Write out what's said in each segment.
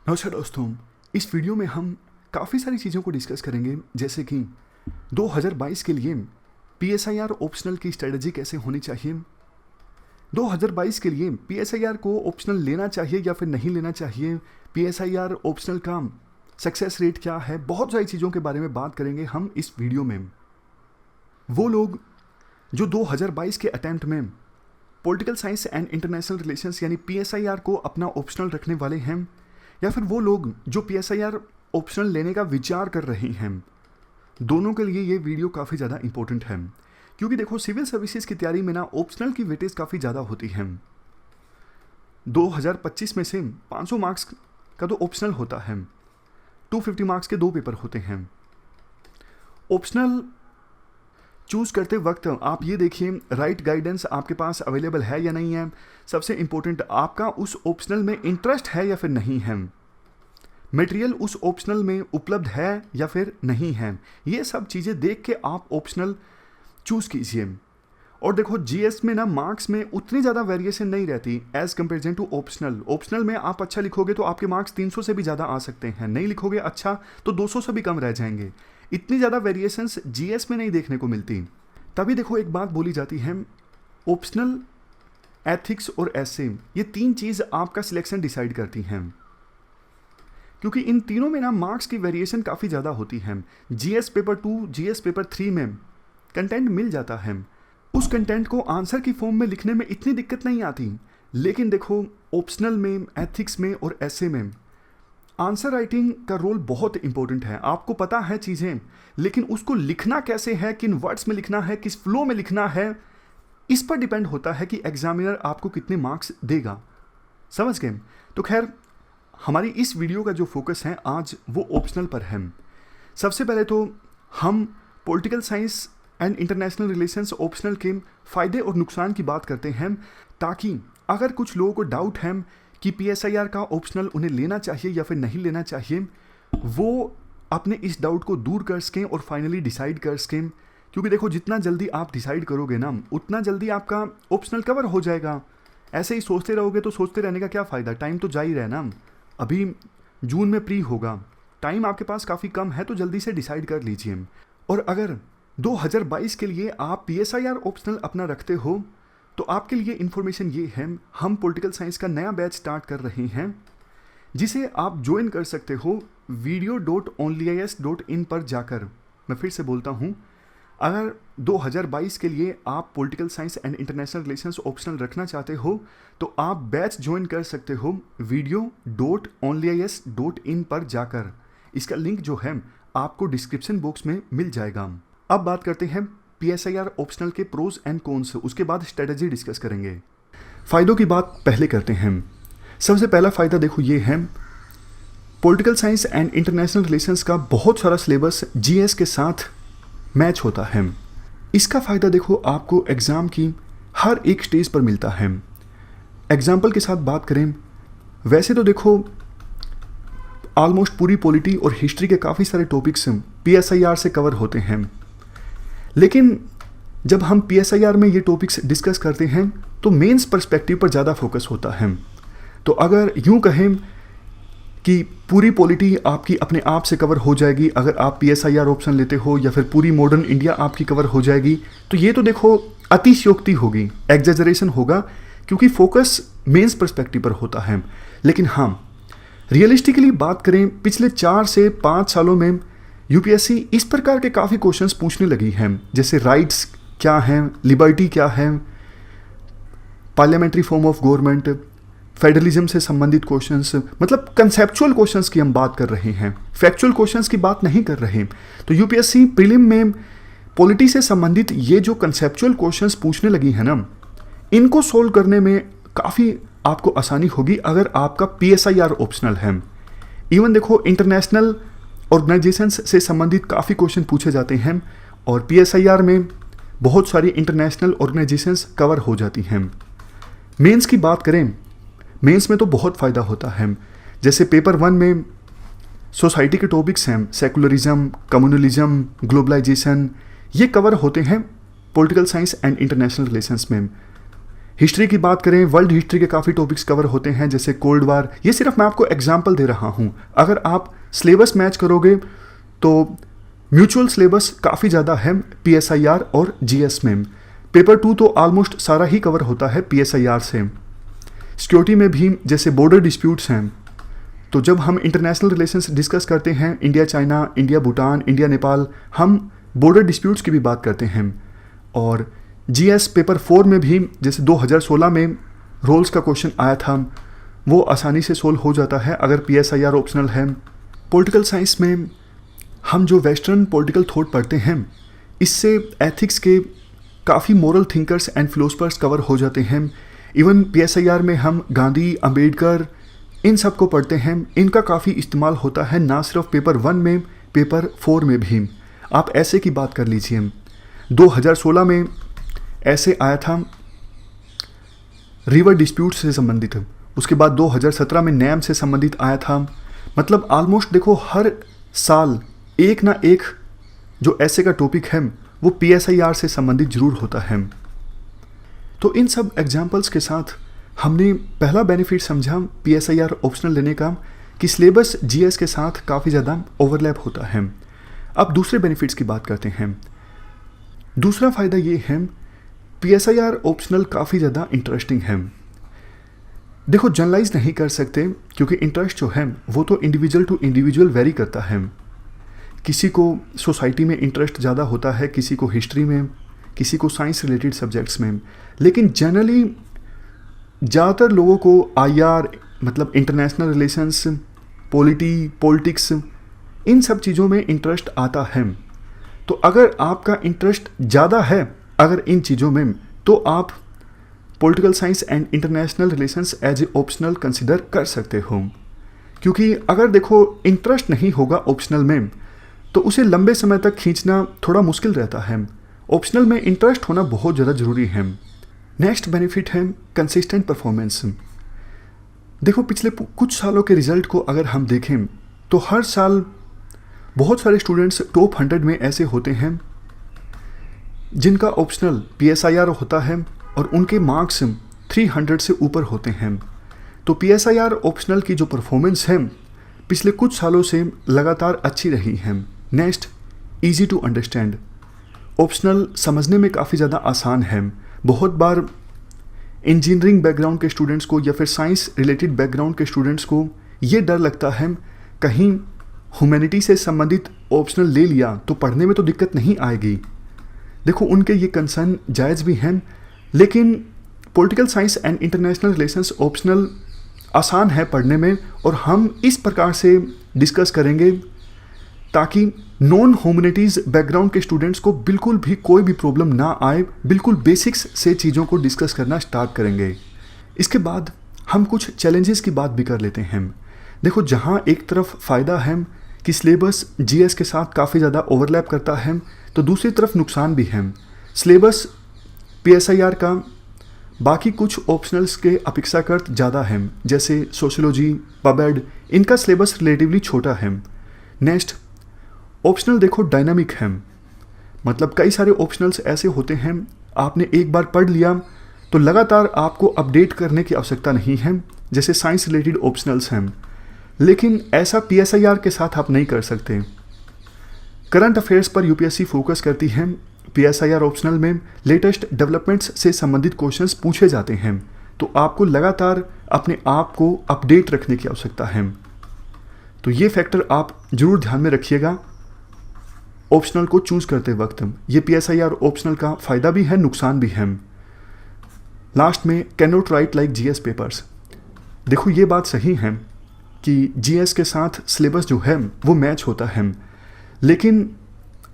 नमस्कार दोस्तों, इस वीडियो में हम काफ़ी सारी चीज़ों को डिस्कस करेंगे, जैसे कि 2022 के लिए PSIR ऑप्शनल की स्ट्रेटजी कैसे होनी चाहिए, 2022 के लिए PSIR को ऑप्शनल लेना चाहिए या फिर नहीं लेना चाहिए, PSIR ऑप्शनल का सक्सेस रेट क्या है। बहुत सारी चीज़ों के बारे में बात करेंगे हम इस वीडियो में। वो लोग जो 2022 के अटैम्प्ट में political science and international relations यानी PSIR को अपना ऑप्शनल रखने वाले हैं, या फिर वो लोग जो PSIR ऑप्शनल लेने का विचार कर रहे हैं, दोनों के लिए ये वीडियो काफ़ी ज़्यादा इंपॉर्टेंट है। क्योंकि देखो, सिविल सर्विसेज की तैयारी में ना ऑप्शनल की वेटेज काफ़ी ज़्यादा होती है। 2025 में से 500 मार्क्स का तो ऑप्शनल होता है, 250 मार्क्स के 2 पेपर होते हैं। ऑप्शनल चूज करते वक्त आप ये देखिए राइट गाइडेंस आपके पास अवेलेबल है या नहीं है। सबसे इंपॉर्टेंट, आपका उस ऑप्शनल में इंटरेस्ट है या फिर नहीं है, मटेरियल उस ऑप्शनल में उपलब्ध है या फिर नहीं है। ये सब चीज़ें देख के आप ऑप्शनल चूज कीजिए। और देखो, जीएस में ना मार्क्स में उतनी ज़्यादा वेरिएशन नहीं रहती as comparison to optional. Optional में आप अच्छा लिखोगे तो आपके मार्क्स 300 से भी ज़्यादा आ सकते हैं, नहीं लिखोगे अच्छा तो 200 से भी कम रह जाएंगे। इतनी ज़्यादा वेरिएशंस जीएस में नहीं देखने को मिलती। तभी देखो, एक बात बोली जाती है, ऑप्शनल, एथिक्स और एसे, ये 3 चीज़ आपका सिलेक्शन डिसाइड करती हैं, क्योंकि इन तीनों में ना मार्क्स की वेरिएशन काफ़ी ज़्यादा होती है। जीएस पेपर 2, जीएस पेपर 3 में कंटेंट मिल जाता है, उस कंटेंट को आंसर की फॉर्म में लिखने में इतनी दिक्कत नहीं आती। लेकिन देखो, ऑप्शनल में, एथिक्स में और एसे में आंसर राइटिंग का रोल बहुत इंपॉर्टेंट है। आपको पता है चीज़ें, लेकिन उसको लिखना कैसे है, किन वर्ड्स में लिखना है, किस फ्लो में लिखना है, इस पर डिपेंड होता है कि एग्जामिनर आपको कितने मार्क्स देगा। समझ गए? तो खैर, हमारी इस वीडियो का जो फोकस है आज वो ऑप्शनल पर है। सबसे पहले तो हम political science and international relations optional के फ़ायदे और नुकसान की बात करते हैं, ताकि अगर कुछ लोगों को डाउट है कि PSIR का ऑप्शनल उन्हें लेना चाहिए या फिर नहीं लेना चाहिए, वो अपने इस डाउट को दूर कर सकें और फाइनली डिसाइड कर सकें। क्योंकि देखो, जितना जल्दी आप डिसाइड करोगे ना, उतना जल्दी आपका ऑप्शनल कवर हो जाएगा। ऐसे ही सोचते रहोगे तो सोचते रहने का क्या फ़ायदा, टाइम तो जा ही रहा है ना। अभी जून में प्री होगा, टाइम आपके पास काफ़ी कम है, तो जल्दी से डिसाइड कर लीजिए। और अगर 2022 के लिए आप PSIR ऑप्शनल अपना रखते हो तो आपके लिए इन्फॉर्मेशन ये है, हम पॉलिटिकल साइंस का नया बैच स्टार्ट कर रहे हैं, जिसे आप ज्वाइन कर सकते हो video.onlyis.in पर जाकर। मैं फिर से बोलता हूँ, अगर 2022 के लिए आप political science and international relations optional रखना चाहते हो तो आप बैच ज्वाइन कर सकते हो video.onlyis.in पर जाकर। इसका लिंक जो है आपको डिस्क्रिप्शन बॉक्स में मिल जाएगा। अब बात करते हैं PSIR ऑप्शनल के प्रोज एंड कॉन्स, उसके बाद स्ट्रेटजी डिस्कस करेंगे। फ़ायदों की बात पहले करते हैं। सबसे पहला फ़ायदा देखो ये है, political science and international relations का बहुत सारा सिलेबस जीएस के साथ मैच होता है। इसका फ़ायदा देखो, आपको एग्ज़ाम की हर एक स्टेज पर मिलता है। एग्जाम्पल के साथ बात करें, वैसे तो देखो ऑलमोस्ट पूरी पॉलिटी और हिस्ट्री के काफ़ी सारे टॉपिक्स PSIR से कवर होते हैं, लेकिन जब हम PSIR में ये टॉपिक्स डिस्कस करते हैं तो मेंस पर्सपेक्टिव पर ज़्यादा फोकस होता है। तो अगर यूँ कहें कि पूरी पॉलिटी आपकी अपने आप से कवर हो जाएगी अगर आप PSIR ऑप्शन लेते हो, या फिर पूरी मॉडर्न इंडिया आपकी कवर हो जाएगी, तो ये तो देखो अतिशयोक्ति होगी, एग्जेजरेशन होगा, क्योंकि फोकस मेंस पर्सपेक्टिव पर होता है। लेकिन हाँ, रियलिस्टिकली बात करें, पिछले 4 से 5 सालों में UPSC इस प्रकार के काफ़ी क्वेश्चंस पूछने लगी हैं, जैसे राइट्स क्या हैं, लिबर्टी क्या है, parliamentary form of government, federalism से संबंधित क्वेश्चंस, मतलब कंसेप्चुअल क्वेश्चंस की हम बात कर रहे हैं, फैक्चुअल क्वेश्चंस की बात नहीं कर रहे। तो UPSC प्रीलिम में पॉलिटी से संबंधित ये जो कंसेप्चुअल क्वेश्चंस पूछने लगी है ना, इनको सोल्व करने में काफ़ी आपको आसानी होगी अगर आपका PSIR ऑप्शनल है। इवन देखो, इंटरनेशनल ऑर्गेनाइजेशंस से संबंधित काफ़ी क्वेश्चन पूछे जाते हैं, और PSIR में बहुत सारी इंटरनेशनल ऑर्गेनाइजेशंस कवर हो जाती हैं। मेंस की बात करें, मेंस में तो बहुत फ़ायदा होता है। जैसे पेपर 1 में सोसाइटी के टॉपिक्स हैं, सेकुलरिज्म, कम्युनलिज्म, ग्लोबलाइजेशन, ये कवर होते हैं political science and international relations में। हिस्ट्री की बात करें, वर्ल्ड हिस्ट्री के काफ़ी टॉपिक्स कवर होते हैं, जैसे कोल्ड वार। ये सिर्फ मैं आपको एग्जांपल दे रहा हूँ। अगर आप सिलेबस मैच करोगे तो म्यूचुअल सिलेबस काफ़ी ज़्यादा है PSIR और GS में। पेपर 2 तो ऑलमोस्ट सारा ही कवर होता है PSIR से। सिक्योरिटी में भी जैसे बॉर्डर डिस्प्यूट्स हैं, तो जब हम इंटरनेशनल रिलेशंस डिस्कस करते हैं, India China, India Bhutan, India Nepal, हम बॉर्डर डिस्प्यूट्स की भी बात करते हैं। और GS पेपर 4 में भी जैसे 2016 में रोल्स का क्वेश्चन आया था, वो आसानी से सोल्व हो जाता है अगर PSIR ऑप्शनल है। पॉलिटिकल साइंस में हम जो वेस्टर्न पॉलिटिकल थॉट पढ़ते हैं, इससे एथिक्स के काफ़ी moral thinkers and philosophers cover हो जाते हैं। इवन PSIR में हम गांधी, अंबेडकर, इन सब को पढ़ते हैं। इनका काफ़ी इस्तेमाल होता है, ना सिर्फ पेपर 1 में, पेपर 4 में भी। आप ऐसे की बात कर लीजिए, 2016 में ऐसे आया था रिवर डिस्प्यूट से संबंधित, उसके बाद 2017 में नैम से संबंधित आया था। मतलब ऑलमोस्ट देखो हर साल एक ना एक जो ऐसे का टॉपिक है वो PSIR से संबंधित जरूर होता है। तो इन सब एग्जाम्पल्स के साथ हमने पहला बेनिफिट समझा PSIR ऑप्शनल लेने का कि सिलेबस GS के साथ काफ़ी ज़्यादा ओवरलैप होता है। अब दूसरे बेनिफिट्स की बात करते हैं। दूसरा फ़ायदा ये है PSIR ऑप्शनल काफ़ी ज़्यादा इंटरेस्टिंग है। देखो जनरलाइज नहीं कर सकते क्योंकि इंटरेस्ट जो है वो तो इंडिविजुअल टू इंडिविजुअल वेरी करता है। किसी को सोसाइटी में इंटरेस्ट ज़्यादा होता है, किसी को हिस्ट्री में, किसी को साइंस रिलेटेड सब्जेक्ट्स में। लेकिन जनरली ज़्यादातर लोगों को IR मतलब इंटरनेशनल रिलेशंस, पॉलिटिक्स, इन सब चीज़ों में इंटरेस्ट आता है। तो अगर आपका इंटरेस्ट ज़्यादा है अगर इन चीज़ों में, तो आप political science and international relations as a optional consider कर सकते हो। क्योंकि अगर देखो इंटरेस्ट नहीं होगा ऑप्शनल में तो उसे लंबे समय तक खींचना थोड़ा मुश्किल रहता है। ऑप्शनल में इंटरेस्ट होना बहुत ज़्यादा ज़रूरी है। नेक्स्ट बेनिफिट है कंसिस्टेंट परफॉर्मेंस। देखो पिछले कुछ सालों के रिजल्ट को अगर हम देखें तो हर साल बहुत सारे स्टूडेंट्स टॉप 100 में ऐसे होते हैं जिनका ऑप्शनल PSIR होता है और उनके मार्क्स 300 से ऊपर होते हैं। तो PSIR ऑप्शनल की जो परफॉर्मेंस है पिछले कुछ सालों से लगातार अच्छी रही है। Next, easy to understand. Optional समझने में काफ़ी ज़्यादा आसान है। बहुत बार इंजीनियरिंग बैकग्राउंड के स्टूडेंट्स को या फिर साइंस रिलेटेड बैकग्राउंड के स्टूडेंट्स को ये डर लगता है कहीं ह्यूमैनिटी से संबंधित ऑप्शनल ले लिया तो पढ़ने में तो दिक्कत नहीं आएगी। देखो उनके ये कंसर्न जायज़ भी हैं, लेकिन political science and international relations optional आसान है पढ़ने में और हम इस प्रकार से डिस्कस करेंगे ताकि नॉन ह्यूमैनिटीज़ बैकग्राउंड के स्टूडेंट्स को बिल्कुल भी कोई भी प्रॉब्लम ना आए। बिल्कुल बेसिक्स से चीज़ों को डिस्कस करना स्टार्ट करेंगे। इसके बाद हम कुछ चैलेंजेस की बात भी कर लेते हैं। देखो जहाँ एक तरफ फ़ायदा है कि सिलेबस GS के साथ काफ़ी ज़्यादा ओवरलैप करता है, तो दूसरी तरफ नुकसान भी है। सिलेबस PSIR का बाकी कुछ ऑप्शनल्स के अपेक्षाकृत ज़्यादा है, जैसे सोशियोलॉजी, पबएड, इनका सिलेबस रिलेटिवली छोटा है। नेक्स्ट, ऑप्शनल देखो डायनामिक है। मतलब कई सारे ऑप्शनल्स ऐसे होते हैं आपने एक बार पढ़ लिया तो लगातार आपको अपडेट करने की आवश्यकता नहीं है, जैसे साइंस रिलेटेड ऑप्शनल्स हैं। लेकिन ऐसा PSIR के साथ आप नहीं कर सकते। करंट अफेयर्स पर UPSC फोकस करती है। PSIR ऑप्शनल में लेटेस्ट डेवलपमेंट्स से संबंधित क्वेश्चंस पूछे जाते हैं, तो आपको लगातार अपने आप को अपडेट रखने की आवश्यकता है। तो ये फैक्टर आप जरूर ध्यान में रखिएगा ऑप्शनल को चूज़ करते वक्त। ये PSIR ऑप्शनल का फ़ायदा भी है, नुकसान भी है। लास्ट में, can not right like GS papers. देखो ये बात सही है कि GS के साथ सिलेबस जो है वो मैच होता है, लेकिन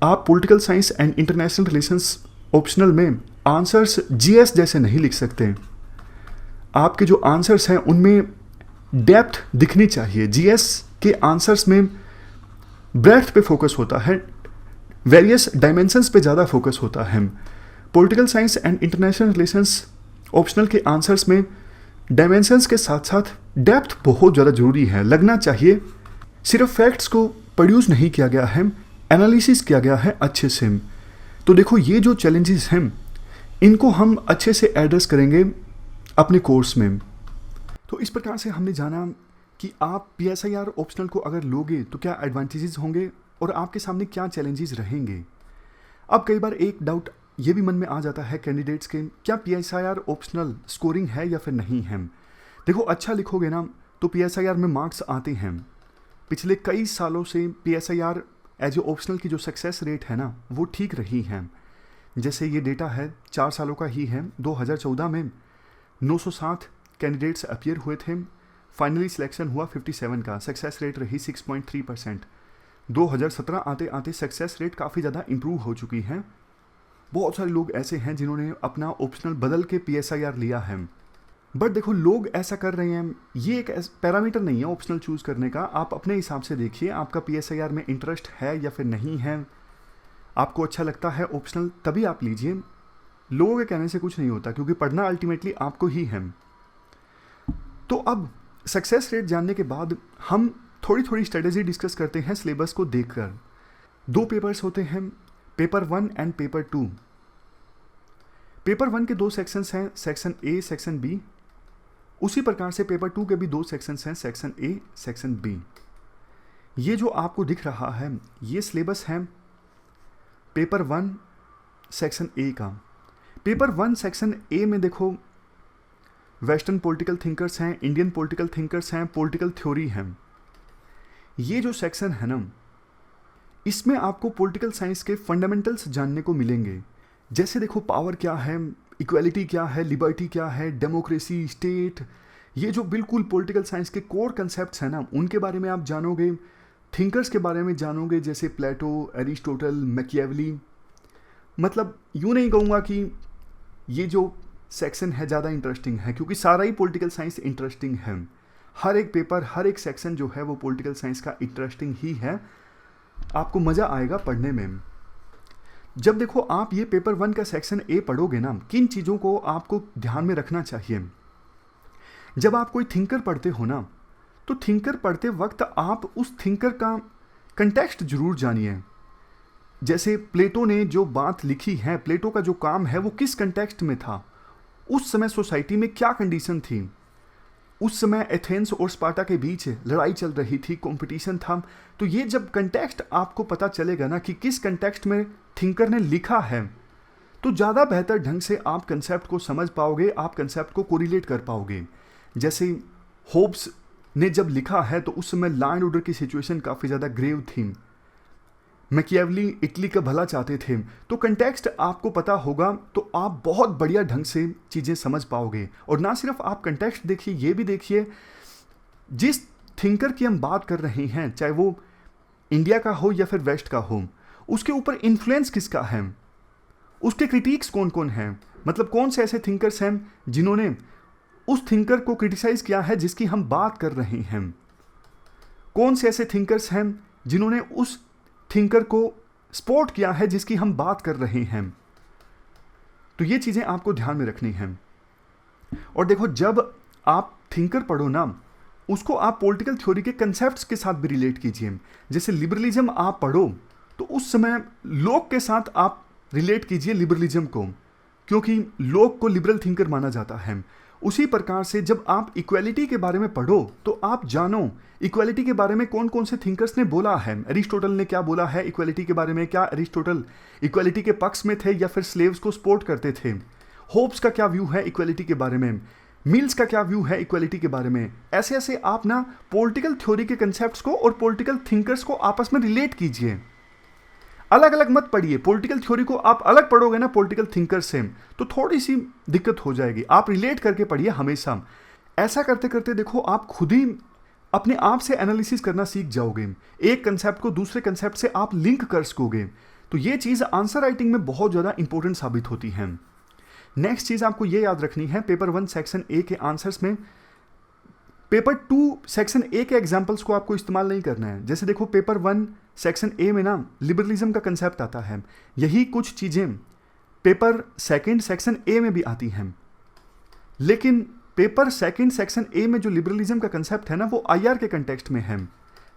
आप political science and international relations optional में आंसर्स GS जैसे नहीं लिख सकते। आपके जो आंसर्स हैं उनमें डेप्थ दिखनी चाहिए। GS के आंसर्स में ब्रेड्थ पे फोकस होता है, वेरियस डायमेंशंस पे ज़्यादा फोकस होता है। Political science and international relations optional के आंसर्स में डायमेंशंस के साथ साथ डेप्थ बहुत ज़्यादा ज़रूरी है, लगना चाहिए। सिर्फ फैक्ट्स को प्रोड्यूस नहीं किया गया है, एनालिसिस किया गया है अच्छे से। तो देखो ये जो चैलेंजेस हैं इनको हम अच्छे से एड्रेस करेंगे अपने कोर्स में। तो इस प्रकार से हमने जाना कि आप PSIR ऑप्शनल को अगर लोगे तो क्या एडवांटेजेस होंगे और आपके सामने क्या चैलेंजेस रहेंगे। अब कई बार एक डाउट ये भी मन में आ जाता है कैंडिडेट्स के, क्या PSIR ऑप्शनल स्कोरिंग है या फिर नहीं है। देखो अच्छा लिखोगे ना तो PSIR में मार्क्स आते हैं। पिछले कई सालों से PSIR एज ए ऑप्शनल की जो सक्सेस रेट है ना वो ठीक रही है। जैसे ये डेटा है 4 सालों का ही है। 2014 में 907 कैंडिडेट्स अपीयर हुए थे, फाइनली सिलेक्शन हुआ 57 का, सक्सेस रेट रही 6.3%। 2017 आते आते सक्सेस रेट काफ़ी ज़्यादा इंप्रूव हो चुकी है। बहुत सारे लोग ऐसे हैं जिन्होंने अपना ऑप्शनल बदल के PSIR लिया है। बट देखो लोग ऐसा कर रहे हैं, ये एक पैरामीटर नहीं है ऑप्शनल चूज़ करने का। आप अपने हिसाब से देखिए आपका PSIR में इंटरेस्ट है या फिर नहीं है। आपको अच्छा लगता है ऑप्शनल तभी आप लीजिए। लोगों के कहने से कुछ नहीं होता क्योंकि पढ़ना अल्टीमेटली आपको ही है। तो अब सक्सेस रेट जानने के बाद हम थोड़ी थोड़ी स्ट्रेटेजी डिस्कस करते हैं सिलेबस को देखकर। 2 पेपर्स होते हैं, पेपर 1 एंड पेपर 2। पेपर 1 के 2 सेक्शंस हैं, सेक्शन A, सेक्शन B। उसी प्रकार से पेपर 2 के भी 2 सेक्शंस हैं, सेक्शन A, सेक्शन B। ये जो आपको दिख रहा है ये सिलेबस है पेपर 1 सेक्शन A का। पेपर 1 सेक्शन A में देखो वेस्टर्न पॉलिटिकल थिंकर्स हैं, इंडियन पॉलिटिकल थिंकर्स हैं, पॉलिटिकल थ्योरी हैं। ये जो सेक्शन है ना इसमें आपको पॉलिटिकल साइंस के फंडामेंटल्स जानने को मिलेंगे। जैसे देखो पावर क्या है, इक्वालिटी क्या है, लिबर्टी क्या है, डेमोक्रेसी, स्टेट, ये जो बिल्कुल पॉलिटिकल साइंस के कोर कंसेप्ट्स हैं ना उनके बारे में आप जानोगे। थिंकर्स के बारे में जानोगे जैसे प्लेटो, एरिस्टोटल, मैकियावेली। मतलब यूँ नहीं कहूँगा कि ये जो सेक्शन है ज़्यादा इंटरेस्टिंग है, क्योंकि सारा ही पॉलिटिकल साइंस इंटरेस्टिंग है। हर एक पेपर, हर एक सेक्शन जो है वो पॉलिटिकल साइंस का इंटरेस्टिंग ही है। आपको मज़ा आएगा पढ़ने में। जब देखो आप ये पेपर 1 का सेक्शन A पढ़ोगे ना, किन चीज़ों को आपको ध्यान में रखना चाहिए। जब आप कोई थिंकर पढ़ते हो ना तो थिंकर पढ़ते वक्त आप उस थिंकर का कंटेक्स्ट जरूर जानिए। जैसे प्लेटो ने जो बात लिखी है, प्लेटो का जो काम है वो किस कंटेक्स्ट में था, उस समय सोसाइटी में क्या कंडीशन थी। उस समय एथेंस और स्पार्टा के बीच लड़ाई चल रही थी, कंपटीशन था। तो ये जब कंटेक्स्ट आपको पता चलेगा ना कि किस कंटेक्स्ट में थिंकर ने लिखा है तो ज़्यादा बेहतर ढंग से आप कंसेप्ट को समझ पाओगे, आप कंसेप्ट को कोरिलेट कर पाओगे। जैसे होब्स ने जब लिखा है तो उस समय लॉ एंड ऑर्डर की सिचुएशन काफ़ी ज़्यादा ग्रेव थी। मैकियावेली इटली का भला चाहते थे। तो कंटेक्स्ट आपको पता होगा तो आप बहुत बढ़िया ढंग से चीज़ें समझ पाओगे। और ना सिर्फ आप कंटेक्स्ट देखिए, ये भी देखिए जिस थिंकर की हम बात कर रहे हैं, चाहे वो इंडिया का हो या फिर वेस्ट का हो, उसके ऊपर इन्फ्लुएंस किसका है, उसके क्रिटिक्स कौन कौन हैं। मतलब कौन से ऐसे थिंकर्स हैं जिन्होंने उस थिंकर को क्रिटिसाइज किया है जिसकी हम बात कर रहे हैं। कौन से ऐसे थिंकर्स हैं जिन्होंने उस थिंकर को सपोर्ट किया है जिसकी हम बात कर रहे हैं। तो ये चीज़ें आपको ध्यान में रखनी हैं। और देखो जब आप थिंकर पढ़ो ना उसको आप पॉलिटिकल थ्योरी के कंसेप्ट्स के साथ भी रिलेट कीजिए। जैसे लिबरलिज्म आप पढ़ो तो उस समय लोक के साथ आप रिलेट कीजिए लिबरलिज्म को, क्योंकि लोक को लिबरल थिंकर माना जाता है। उसी प्रकार से जब आप इक्वालिटी के बारे में पढ़ो तो आप जानो इक्वालिटी के बारे में कौन कौन से थिंकर्स ने बोला है। एरिस्टोटल ने क्या बोला है इक्वालिटी के बारे में, क्या एरिस्टोटल इक्वालिटी के पक्ष में थे या फिर स्लेव्स को सपोर्ट करते थे। होब्स का क्या व्यू है इक्वालिटी के बारे में, मिल्स का क्या व्यू है इक्वालिटी के बारे में। ऐसे ऐसे आप ना पॉलिटिकल थ्योरी के कंसेप्ट्स को और पॉलिटिकल थिंकर्स को आपस में रिलेट कीजिए। अलग अलग मत पढ़िए। पॉलिटिकल थ्योरी को आप अलग पढ़ोगे ना पॉलिटिकल थिंकर से तो थोड़ी सी दिक्कत हो जाएगी। आप रिलेट करके पढ़िए हमेशा। ऐसा करते करते देखो आप खुद ही अपने आप से एनालिसिस करना सीख जाओगे। एक कंसेप्ट को दूसरे कंसेप्ट से आप लिंक कर सकोगे। तो ये चीज़ आंसर राइटिंग में बहुत ज़्यादा इंपॉर्टेंट साबित होती है। नेक्स्ट चीज़ आपको ये याद रखनी है, पेपर 1 सेक्शन A के आंसर्स में पेपर 2 सेक्शन A के एग्जाम्पल्स को आपको इस्तेमाल नहीं करना है। जैसे देखो पेपर 1 सेक्शन A में ना लिबरलिज्म का कंसेप्ट आता है, यही कुछ चीज़ें पेपर 2 सेक्शन A में भी आती हैं। लेकिन पेपर 2 सेक्शन A में जो लिबरलिज्म का कंसेप्ट है ना वो IR के कंटेक्स्ट में है।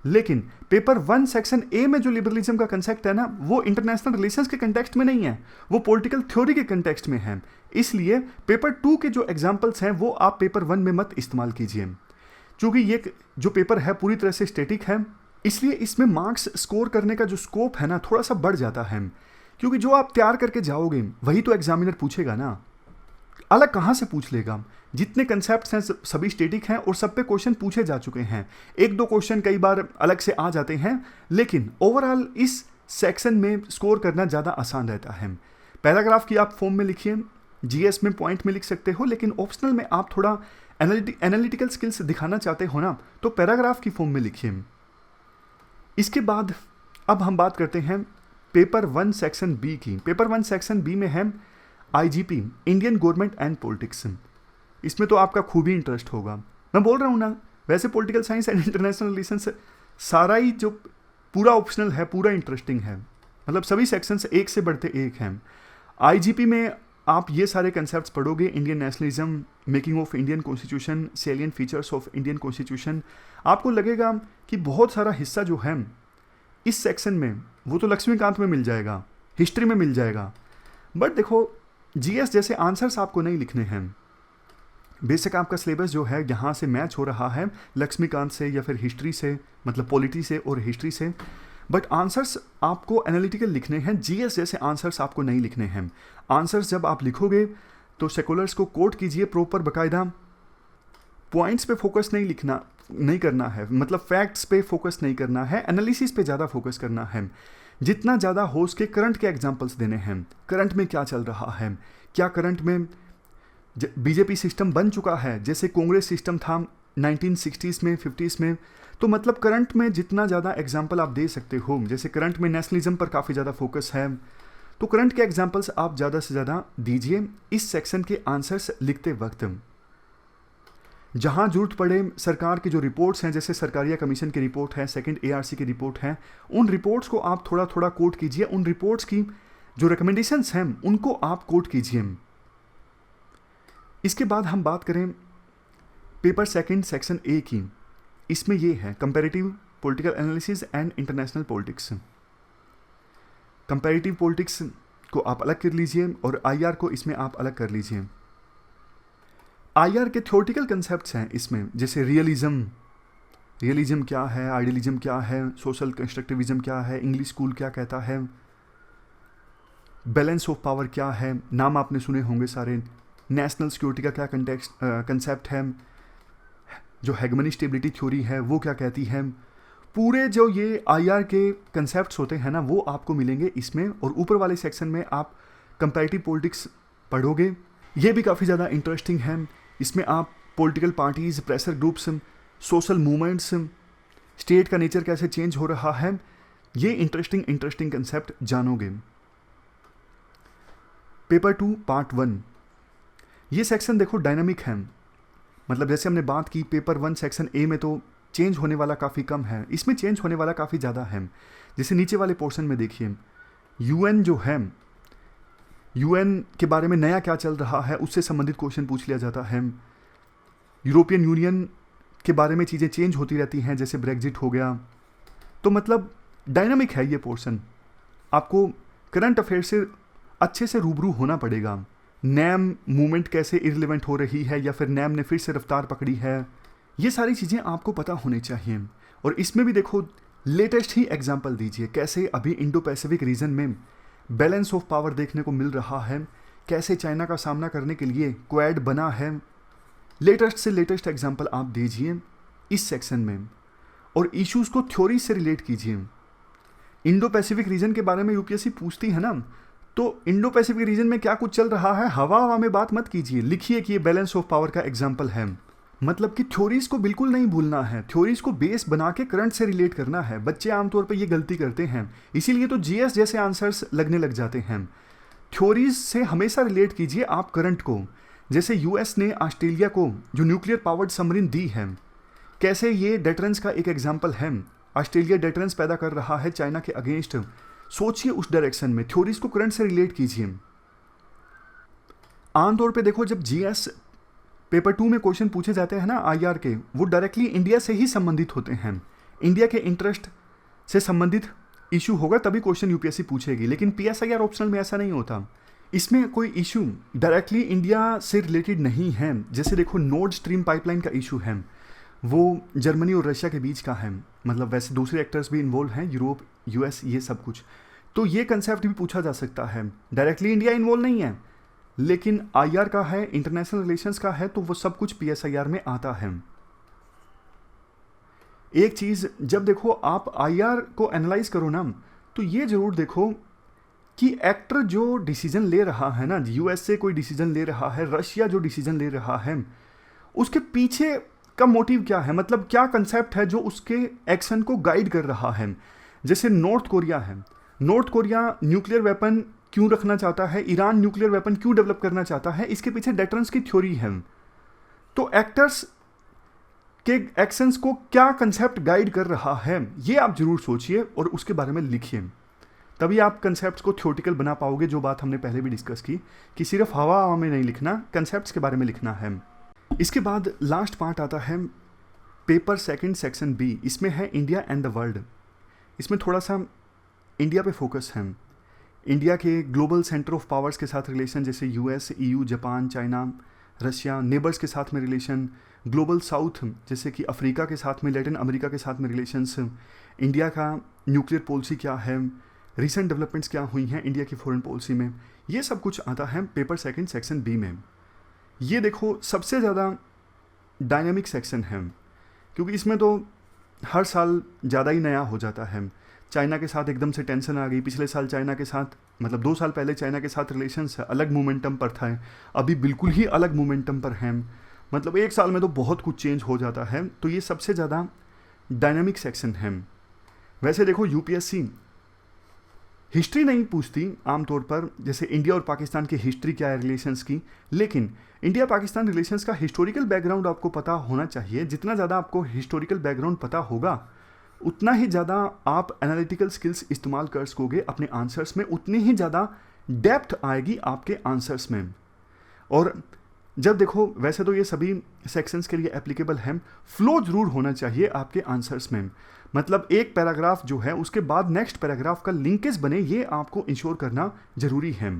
लेकिन पेपर 1 सेक्शन ए में जो लिबरलिज्म का कंसेप्ट है ना, वो इंटरनेशनल रिलेशंस के कंटेक्स्ट में नहीं है, वो पॉलिटिकल थ्योरी के कंटेक्स्ट में है। इसलिए पेपर 2 के जो एग्जाम्पल्स हैं वो आप पेपर 1 में मत इस्तेमाल कीजिए। क्योंकि ये जो पेपर है पूरी तरह से स्टैटिक है, इसलिए इसमें मार्क्स स्कोर करने का जो स्कोप है ना थोड़ा सा बढ़ जाता है। क्योंकि जो आप तैयार करके जाओगे वही तो एग्जामिनर पूछेगा ना, अलग कहाँ से पूछ लेगा। जितने कंसेप्ट्स हैं सभी स्टैटिक हैं और सब पे क्वेश्चन पूछे जा चुके हैं। एक दो क्वेश्चन कई बार अलग से आ जाते हैं, लेकिन ओवरऑल इस सेक्शन में स्कोर करना ज़्यादा आसान रहता है। पैराग्राफ की आप फॉर्म में लिखिए, जीएस में पॉइंट में लिख सकते हो, लेकिन ऑप्शनल में आप थोड़ा एनालिटिकल स्किल्स दिखाना चाहते हो ना, तो पैराग्राफ की फॉर्म में लिखिए। इसके बाद अब हम बात करते हैं पेपर 1 सेक्शन बी की। पेपर 1 सेक्शन बी में है IGP, Indian government and politics. इसमें तो आपका खूब ही इंटरेस्ट होगा, मैं बोल रहा हूँ ना। वैसे political science and international relations सारा ही जो पूरा ऑप्शनल है पूरा इंटरेस्टिंग है, मतलब सभी सेक्शंस एक से बढ़ते एक हैं। आईजीपी में आप ये सारे कंसेप्ट्स पढ़ोगे, Indian nationalism, making of Indian constitution, salient features of Indian constitution. आपको लगेगा कि बहुत सारा हिस्सा जो है इस सेक्शन में वो तो लक्ष्मीकांत में मिल जाएगा, हिस्ट्री में मिल जाएगा, बट देखो जीएस जैसे आंसर्स आपको नहीं लिखने हैं। बेसिक आपका सिलेबस जो है यहाँ से मैच हो रहा है लक्ष्मीकांत से या फिर हिस्ट्री से, मतलब पॉलिटी से और हिस्ट्री से, बट आंसर्स आपको एनालिटिकल लिखने हैं। जीएस जैसे आंसर्स आपको नहीं लिखने हैं। आंसर्स जब आप लिखोगे तो सेकुलर्स को कोट कीजिए प्रॉपर, बाकायदा पॉइंट्स पे फोकस नहीं करना है, मतलब फैक्ट्स पे फोकस नहीं करना है, एनालिसिस पे ज़्यादा फोकस करना है। जितना ज़्यादा हो सके करंट के एग्जाम्पल्स देने हैं, करंट में क्या चल रहा है, क्या करंट में बीजेपी सिस्टम बन चुका है जैसे कांग्रेस सिस्टम था 1960s में 50s में। तो मतलब करंट में जितना ज़्यादा एग्जाम्पल आप दे सकते हो, जैसे करंट में नेशनलिज्म पर काफ़ी ज़्यादा फोकस है, तो करंट के एग्जाम्पल्स आप ज़्यादा से ज़्यादा दीजिए इस सेक्शन के आंसर्स लिखते वक्त। जहाँ जरूरत पड़े सरकार की जो रिपोर्ट्स हैं, जैसे सरकारिया कमीशन की रिपोर्ट है, सेकंड एआरसी की रिपोर्ट है, उन रिपोर्ट्स को आप थोड़ा थोड़ा कोट कीजिए। उन रिपोर्ट्स की जो रिकमेंडेशंस हैं उनको आप कोट कीजिए। इसके बाद हम बात करें पेपर सेकंड सेक्शन ए की। इसमें ये है comparative political analysis and international politics. Comparative politics को आप अलग कर लीजिए और आईआर को इसमें आप अलग कर लीजिए। आईआर के थ्योरेटिकल कंसेप्ट्स हैं इसमें, जैसे रियलिज्म क्या है, आइडियलिज्म क्या है, सोशल कंस्ट्रक्टिविज्म क्या है, इंग्लिश स्कूल क्या कहता है, बैलेंस ऑफ पावर क्या है, नाम आपने सुने होंगे सारे, नेशनल सिक्योरिटी का क्या कंसेप्ट है, जो हेगमनी स्टेबिलिटी थ्योरी है वो क्या कहती है। पूरे जो ये आईआर के कंसेप्ट्स होते हैं ना वो आपको मिलेंगे इसमें। और ऊपर वाले सेक्शन में आप कंपैरेटिव पॉलिटिक्स पढ़ोगे, ये भी काफ़ी ज़्यादा इंटरेस्टिंग है। इसमें आप political parties, pressure groups, social movements, state का नेचर कैसे चेंज हो रहा है, ये इंटरेस्टिंग कंसेप्ट जानोगे। पेपर 2 पार्ट 1, ये सेक्शन देखो डायनामिक है, मतलब जैसे हमने बात की पेपर 1 सेक्शन ए में तो चेंज होने वाला काफ़ी कम है, इसमें चेंज होने वाला काफ़ी ज़्यादा है। जैसे नीचे वाले पोर्शन में देखिए, यूएन जो है, यूएन के बारे में नया क्या चल रहा है उससे संबंधित क्वेश्चन पूछ लिया जाता है। यूरोपियन यूनियन के बारे में चीज़ें चेंज होती रहती हैं, जैसे ब्रेग्जिट हो गया। तो मतलब डायनामिक है ये पोर्शन, आपको करंट अफेयर से अच्छे से रूबरू होना पड़ेगा। नैम मूवमेंट कैसे इररिलेवेंट हो रही है या फिर नैम ने फिर से रफ्तार पकड़ी है, ये सारी चीज़ें आपको पता होनी चाहिए। और इसमें भी देखो लेटेस्ट ही एग्जांपल दीजिए, कैसे अभी इंडो पैसिफिक रीजन में बैलेंस ऑफ पावर देखने को मिल रहा है, कैसे चाइना का सामना करने के लिए क्वाड बना है। लेटेस्ट से लेटेस्ट एग्जांपल आप दीजिए इस सेक्शन में और इश्यूज़ को थ्योरी से रिलेट कीजिए। इंडो पैसिफिक रीजन के बारे में यूपीएससी पूछती है ना, तो इंडो पैसिफिक रीजन में क्या कुछ चल रहा है, हवा में बात मत कीजिए, लिखिए कि ये बैलेंस ऑफ पावर का एग्जाम्पल है। मतलब कि थ्योरीज को बिल्कुल नहीं भूलना है, थ्योरीज को बेस बना के करंट से रिलेट करना है। बच्चे आमतौर पर ये गलती करते हैं, इसीलिए तो जीएस जैसे आंसर्स लगने लग जाते हैं। थ्योरीज से हमेशा रिलेट कीजिए आप करंट को। जैसे यूएस ने ऑस्ट्रेलिया को जो न्यूक्लियर पावर्ड सबमरीन दी है, कैसे ये डेटरेंस का एक एग्जाम्पल है। ऑस्ट्रेलिया डेटरेंस पैदा कर रहा है चाइना के अगेंस्ट, सोचिए उस डायरेक्शन में, थ्योरीज को करंट से रिलेट कीजिए। आमतौर पे देखो जब जीएस पेपर 2 में क्वेश्चन पूछे जाते हैं ना आईआर के, वो डायरेक्टली इंडिया से ही संबंधित होते हैं। इंडिया के इंटरेस्ट से संबंधित इशू होगा तभी क्वेश्चन यूपीएससी पूछेगी, लेकिन पीएसआईआर ऑप्शनल में ऐसा नहीं होता। इसमें कोई इशू डायरेक्टली इंडिया से रिलेटेड नहीं है। जैसे देखो नॉर्थ स्ट्रीम पाइपलाइन का इशू है, वो जर्मनी और रशिया के बीच का है, मतलब वैसे दूसरे एक्टर्स भी इन्वॉल्व हैं, यूरोप, यूएस, ये सब कुछ। तो ये कंसेप्ट भी पूछा जा सकता है। डायरेक्टली इंडिया इन्वॉल्व नहीं है, लेकिन आईआर का है, इंटरनेशनल रिलेशंस का है, तो वो सब कुछ पीएसआईआर में आता है। एक चीज़, जब देखो आप आईआर को एनालाइज करो ना, तो ये जरूर देखो कि एक्टर जो डिसीजन ले रहा है ना, यूएस से कोई डिसीजन ले रहा है, रशिया जो डिसीजन ले रहा है, उसके पीछे का मोटिव क्या है, मतलब क्या कंसेप्ट है जो उसके एक्शन को गाइड कर रहा है। जैसे नॉर्थ कोरिया है, नॉर्थ कोरिया न्यूक्लियर वेपन क्यों रखना चाहता है, ईरान न्यूक्लियर वेपन क्यों डेवलप करना चाहता है, इसके पीछे डेटरेंस की थ्योरी है। तो एक्टर्स के एक्शंस को क्या कंसेप्ट गाइड कर रहा है, ये आप जरूर सोचिए और उसके बारे में लिखिए, तभी आप कंसेप्ट्स को थ्योरेटिकल बना पाओगे। जो बात हमने पहले भी डिस्कस की कि सिर्फ हवा हवा में नहीं लिखना, कंसेप्ट्स के बारे में लिखना है। इसके बाद लास्ट पार्ट आता है पेपर सेकंड सेक्शन बी। इसमें है इंडिया एंड द वर्ल्ड। इसमें थोड़ा सा इंडिया पे फोकस है, इंडिया के ग्लोबल सेंटर ऑफ पावर्स के साथ रिलेशन, जैसे US, EU, Japan, China, Russia, neighbours के साथ में रिलेशन, ग्लोबल साउथ जैसे कि अफ्रीका के साथ में, लैटिन अमेरिका के साथ में रिलेशंस, इंडिया का न्यूक्लियर पॉलिसी क्या है, रिसेंट डेवलपमेंट्स क्या हुई हैं इंडिया की फॉरेन पॉलिसी में, ये सब कुछ आता है पेपर सेकंड सेक्शन बी में। ये देखो सबसे ज़्यादा डायनामिक सेक्शन है, क्योंकि इसमें तो हर साल ज़्यादा ही नया हो जाता है। चाइना के साथ एकदम से टेंशन आ गई, पिछले साल चाइना के साथ, मतलब 2 साल पहले चाइना के साथ रिलेशंस अलग मोमेंटम पर था, अभी बिल्कुल ही अलग मोमेंटम पर हैं, मतलब 1 साल में तो बहुत कुछ चेंज हो जाता है। तो ये सबसे ज़्यादा डायनामिक सेक्शन है। वैसे देखो यूपीएससी हिस्ट्री नहीं पूछती आमतौर पर, जैसे इंडिया और पाकिस्तान की हिस्ट्री क्या है रिलेशंस की, लेकिन इंडिया पाकिस्तान रिलेशंस का हिस्टोरिकल बैकग्राउंड आपको पता होना चाहिए। जितना ज़्यादा आपको हिस्टोरिकल बैकग्राउंड पता होगा, उतना ही ज़्यादा आप एनालिटिकल स्किल्स इस्तेमाल कर सकोगे अपने आंसर्स में, उतनी ही ज़्यादा डेप्थ आएगी आपके आंसर्स में। और जब देखो, वैसे तो ये सभी सेक्शंस के लिए एप्लीकेबल है, फ्लो जरूर होना चाहिए आपके आंसर्स में, मतलब एक पैराग्राफ जो है उसके बाद नेक्स्ट पैराग्राफ का लिंकेज बने, ये आपको इंश्योर करना जरूरी है।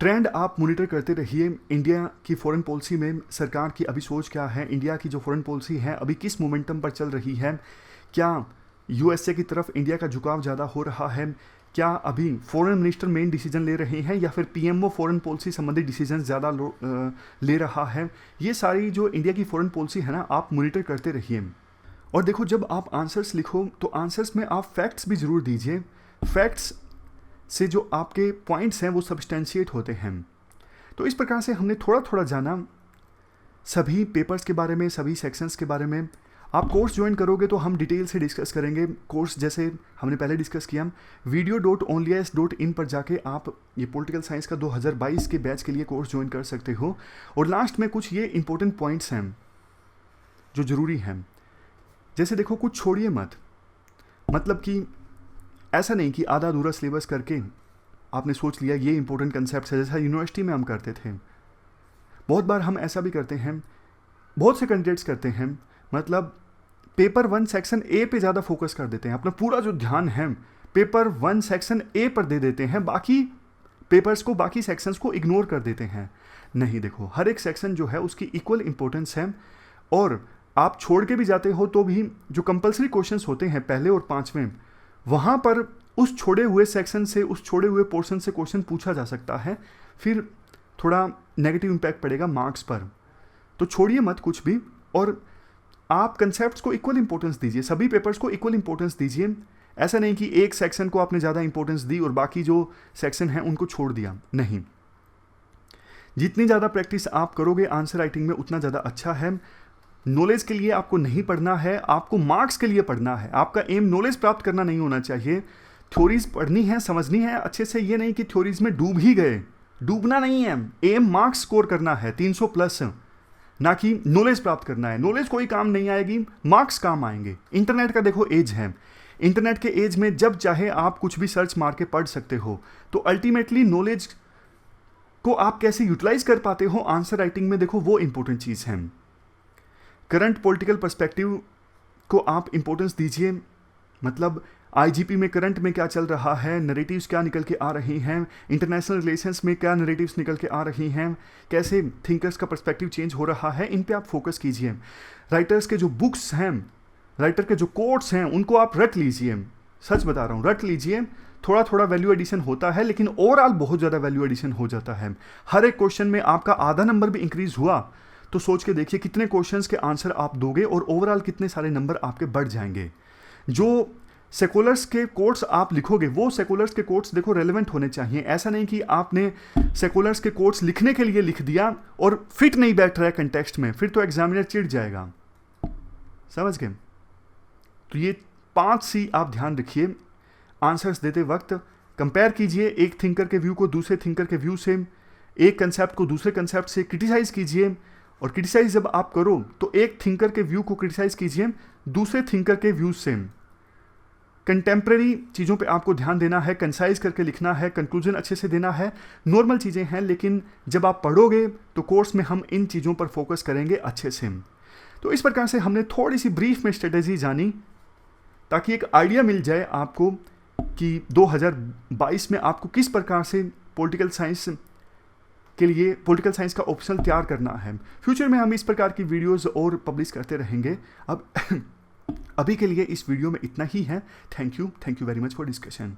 ट्रेंड आप मॉनिटर करते रहिए, इंडिया की फॉरेन पॉलिसी में सरकार की अभी सोच क्या है, इंडिया की जो फॉरेन पॉलिसी है अभी किस मोमेंटम पर चल रही है, क्या यूएसए की तरफ इंडिया का झुकाव ज़्यादा हो रहा है, क्या अभी फॉरेन मिनिस्टर मेन डिसीजन ले रहे हैं या फिर पीएमओ फॉरेन पॉलिसी संबंधित डिसीजन ज़्यादा ले रहा है। ये सारी जो इंडिया की फॉरेन पॉलिसी है ना, आप मॉनिटर करते रहिए। और देखो, जब आप आंसर्स लिखो तो आंसर्स में आप फैक्ट्स भी ज़रूर दीजिए। फैक्ट्स से जो आपके पॉइंट्स हैं वो सब्सटेंशिएट होते हैं। तो इस प्रकार से हमने थोड़ा थोड़ा जाना सभी पेपर्स के बारे में, सभी सेक्शंस के बारे में। आप कोर्स ज्वाइन करोगे तो हम डिटेल से डिस्कस करेंगे। कोर्स जैसे हमने पहले डिस्कस किया, video.onlyis.in पर जाके आप ये पॉलिटिकल साइंस का 2022 के बैच के लिए कोर्स ज्वाइन कर सकते हो। और लास्ट में कुछ ये इंपॉर्टेंट पॉइंट्स हैं जो ज़रूरी हैं। जैसे देखो, कुछ छोड़िए मत, मतलब कि ऐसा नहीं कि आधा अधूरा सिलेबस करके आपने सोच लिया ये इंपॉर्टेंट कंसेप्ट है, जैसा यूनिवर्सिटी में हम करते थे। बहुत बार हम ऐसा भी करते हैं, बहुत से कैंडिडेट्स करते हैं, मतलब पेपर 1 सेक्शन ए पे ज़्यादा फोकस कर देते हैं, अपना पूरा जो ध्यान है पेपर 1 सेक्शन ए पर दे देते हैं, बाकी पेपर्स को, बाकी सेक्शंस को इग्नोर कर देते हैं। नहीं, देखो, हर एक सेक्शन जो है उसकी इक्वल इंपॉर्टेंस है, और आप छोड़ के भी जाते हो तो भी जो कंपलसरी क्वेश्चंस होते हैं पहले और 5वें, वहाँ पर उस छोड़े हुए सेक्शन से, उस छोड़े हुए पोर्शन से क्वेश्चन पूछा जा सकता है, फिर थोड़ा नेगेटिव इम्पैक्ट पड़ेगा मार्क्स पर। तो छोड़िए मत कुछ भी, और आप कंसेप्ट्स को इक्वल इंपॉर्टेंस दीजिए, सभी पेपर्स को इक्वल इंपॉर्टेंस दीजिए। ऐसा नहीं कि एक सेक्शन को आपने ज़्यादा इंपॉर्टेंस दी और बाकी जो सेक्शन हैं उनको छोड़ दिया, नहीं। जितनी ज़्यादा प्रैक्टिस आप करोगे आंसर राइटिंग में, उतना ज़्यादा अच्छा है। नॉलेज के लिए आपको नहीं पढ़ना है, आपको मार्क्स के लिए पढ़ना है। आपका एम नॉलेज प्राप्त करना नहीं होना चाहिए। थ्योरीज पढ़नी है, समझनी है अच्छे से, ये नहीं कि थ्योरीज में डूब ही गए, डूबना नहीं है। एम मार्क्स स्कोर करना है 300 प्लस, ना कि नॉलेज प्राप्त करना है। नॉलेज कोई काम नहीं आएगी, मार्क्स काम आएंगे। इंटरनेट का देखो एज है, इंटरनेट के एज में जब चाहे आप कुछ भी सर्च मार के पढ़ सकते हो। तो अल्टीमेटली नॉलेज को आप कैसे यूटिलाइज कर पाते हो आंसर राइटिंग में, देखो वो इंपॉर्टेंट चीज़ है। करंट पॉलिटिकल पर्सपेक्टिव को आप इंपॉर्टेंस दीजिए, मतलब आईजीपी में करंट में क्या चल रहा है, नैरेटिव्स क्या निकल के आ रही हैं, इंटरनेशनल रिलेशंस में क्या नैरेटिव्स निकल के आ रही हैं, कैसे थिंकर्स का पर्सपेक्टिव चेंज हो रहा है, इन पे आप फोकस कीजिए। राइटर्स के जो बुक्स हैं, राइटर के जो कोट्स हैं, उनको आप रट लीजिए। सच बता रहा हूँ, रट लीजिए। थोड़ा थोड़ा वैल्यू एडिशन होता है, लेकिन ओवरऑल बहुत ज़्यादा वैल्यू एडिशन हो जाता है। हर एक क्वेश्चन में आपका आधा नंबर भी इंक्रीज हुआ तो सोच के देखिए कितने क्वेश्चंस के आंसर आप दोगे और ओवरऑल कितने सारे नंबर आपके बढ़ जाएंगे। जो सेकुलर्स के कोट्स आप लिखोगे, वो सेकुलर्स के कोट्स देखो रेलेवेंट होने चाहिए। ऐसा नहीं कि आपने सेकुलर्स के कोट्स लिखने के लिए लिख दिया और फिट नहीं बैठ रहा है कंटेक्स्ट में, फिर तो एग्जामिनर चिढ़ जाएगा। समझ गए? तो ये 5 C आप ध्यान रखिए। आंसर्स देते वक्त कंपेयर कीजिए एक थिंकर के व्यू को दूसरे थिंकर के व्यू से, एक कंसेप्ट को दूसरे कंसेप्ट से क्रिटिसाइज कीजिए। और क्रिटिसाइज जब आप करो तो एक थिंकर के व्यू को क्रिटिसाइज कीजिए दूसरे थिंकर के व्यू से। कंटेम्प्रेरी चीज़ों पे आपको ध्यान देना है, कंसाइज करके लिखना है, कंक्लूजन अच्छे से देना है। नॉर्मल चीज़ें हैं, लेकिन जब आप पढ़ोगे तो कोर्स में हम इन चीज़ों पर फोकस करेंगे अच्छे से। तो इस प्रकार से हमने थोड़ी सी ब्रीफ में स्ट्रेटेजी जानी, ताकि एक आइडिया मिल जाए आपको कि 2022 में आपको किस प्रकार से पॉलिटिकल साइंस के लिए पॉलिटिकल साइंस का ऑप्शनल तैयार करना है। फ्यूचर में हम इस प्रकार की वीडियोस और पब्लिश करते रहेंगे। अब अभी के लिए इस वीडियो में इतना ही है। Thank you very much for discussion.